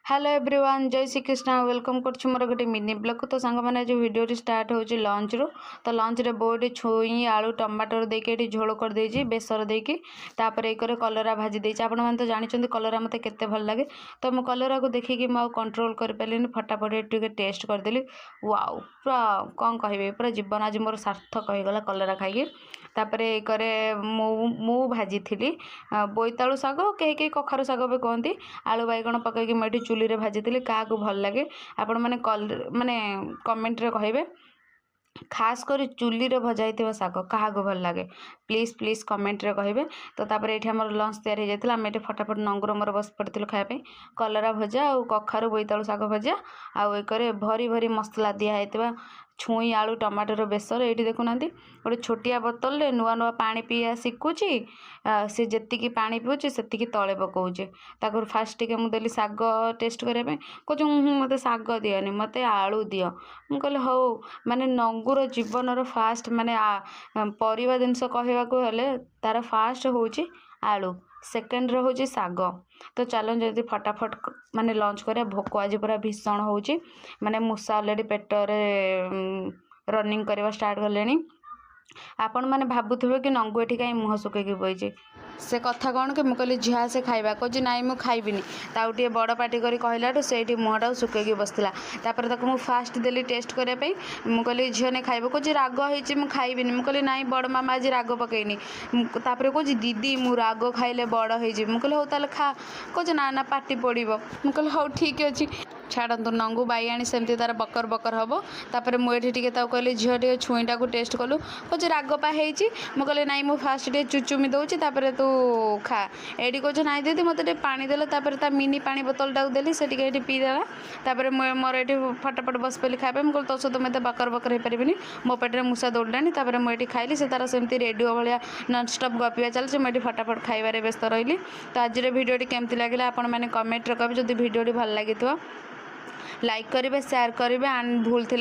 Hello everyone जय Shri Krishna welcome कर मोर गोटे मिनी ब्लॉग को। तो सांग मैंने जो वीडियो स्टार्ट हो लंच रू तो लंच रे बोर्ड छुई आलू टमाटर देके झोल कर देजी बेसर देकी तापर एक कलरा भाजी देची। आपण मैंने तो जानते कलरा मत केते भल लगे तो मु कलरा को देखिकी मु कंट्रोल कर पारे फटाफट टे टेस्ट करदेली। वाओ पूरा कौन कहे पूरा जीवन आज मोर सार्थक होगला कलरा खाई। तापर एक मु भाजी थी बोईतालु शाग कहीं कखारु शाग भी कहती आलू बैगण पकईकी मुझे चुली रे भाजी क्या भल लगे आपण माने कमेंट रे कहिबे खास कर चुली रे भजा शाग क्या भल लगे प्लीज प्लीज कमेंट रे कहिबे। तो तापर ये आम लंच तैयारी हो जाता आम ये फटाफट नंगुर मोर बस पड़ू खायापी कलरा भजा और कखारु बोईतालु शाग भजा आउ एक भरी भरी मसला दिखाई छुई आलू टमाटर बेसर ये देखुना गोटे छोटिया बोतल रे नुआ नुआ पानी पीया शिखुची सी जी पानी पीऊँच से तले पकाऊे ताक फास्ट टे मुझे शाग टेस्ट करने कौन मत शाग दियनि मत आलू दियो मु कहले हौ माने नंगुर जीवन फास्ट माने परिवा जिनस कहवाक तार फास्ट हूँ आलू सेकेंड रे हूँ शाग। तो चलो जल्दी फटाफट माने लंच करें भोक आज पूरा भीषण हो माने मूसा अलरेडी पेटरे रनिंग करवा स्टार्ट कले। आपण मैंने भावुवे कि नंगू एठी कहीं मुँह सुखेकी बही से कथा कौन कि मुझे झील से खाइबा कहे ना मुझे खाइबिनी टे बड़ पार्टी कर कहला से मुँहटा सुखेकी बसला तापर तक मुझे फास्ट देली टेस्ट करने मुझे झील ने खाइब कहे राग हो खाइबिनी मुझे ना बड़ मामा आज राग पकईनी तापर कहे दीदी मु राग खाइले बड़ हो मुझे हौ ताल खा कहे ना ना पार्टी पड़ो मुझे हौ ठीक अच्छे छाड़ू नंगू बाईआणी सेमती तार बकर बकर हम तापर मुझे कहली झील टे छुईटा को टेस्ट कलु कहे राग पाई मुझे ना मुझे फास्ट टे चुचुमी दूसरी तापर तू खा ये कहे ना दीदी मत पानी देला तापर ता मिनी पानी बोतलटा देली से पीदेला तापर मोर ये फटाफट बस पड़ी खाया मुझे तो सहित मत बकर बकर हो पारि मो पेटे मूसा दौड़ानी तापर मुझे खाइली से तार सेमती रेडियो भाया ननस्टप गपिया चलছে मुझे फटाफट खाइबार व्यस्त रही। तो आज भिडियो केमती लगे आपण मैंने कमेंट रे कहे जदि भिडियो भल लगी लाइक करेंगे शेयर करेंगे एंड भूल थे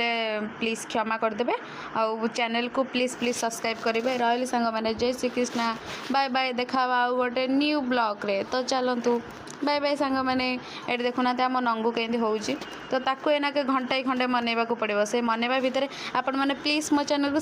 प्लीज़ क्षमा करदे आउ चैनल को प्लीज़ प्लीज़ सब्सक्राइब करेंगे। रही सांग मैंने जय श्री कृष्णा बाय बाय देखा आउ गोटे न्यू ब्लॉग रे। तो चलतु बाय बाय सांग मैंने ये देखुना आम नंगू केंदी होउची तो ताको एनाके घंटाई खंडे मनैबा को पड़ो से मनैबा भितर आपण मैंने प्लीज़ मो चैनल को